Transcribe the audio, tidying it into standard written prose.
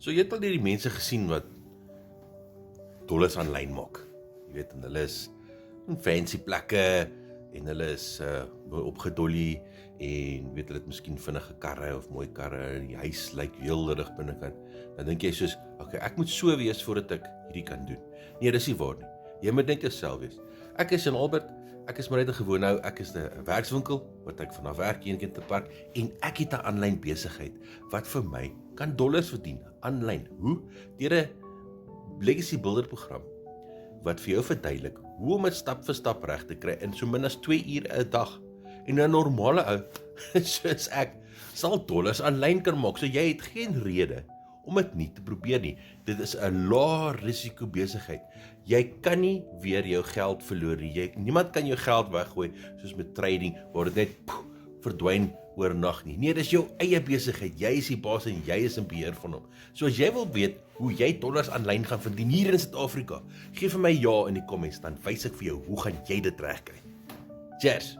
So jy het al hierdie mense gesien wat dollars aanlyn maak. Jy weet, en hulle is in fancy plekke en hulle is mooi opgedolly en weet hulle het miskien vinnige karre of mooi karre en die huis lyk heel rig binnekant. Dan dink jy soos, okay, ek moet so wees voordat ek hierdie kan doen. Nee, dis nie waar nie. Jy moet net jouself wees. Ek is in Albert, ek is maar net 'n gewone ou, ek is 'n werkswinkel wat ek vanaf werk een keer te park en ek het 'n aanlyn besigheid wat vir my kan dollars verdien aanlyn. Hoe? Deur 'n legacy builder program wat vir jou verduidelik hoe om dit stap vir stap reg te kry in so min as 2 ure 'n dag. En 'n normale ou soos ek sal dollars aanlyn kan maak. So jy het geen rede om dit nie te probeer nie. Dit is 'n lae risiko besigheid. Jy kan nie weer jou geld verloor nie. Niemand kan jou geld weggooi soos met trading waar dit net verdwyn oornag nie. Nee, dis jou eie besigheid. Jy is die baas en jy is in beheer van hom. So as jy wil weet hoe jy dollars aanlyn gaan verdien hier in Suid-Afrika, gee vir my ja in die comments, dan wys ek vir jou hoe gaan jy dit regkry. Cheers.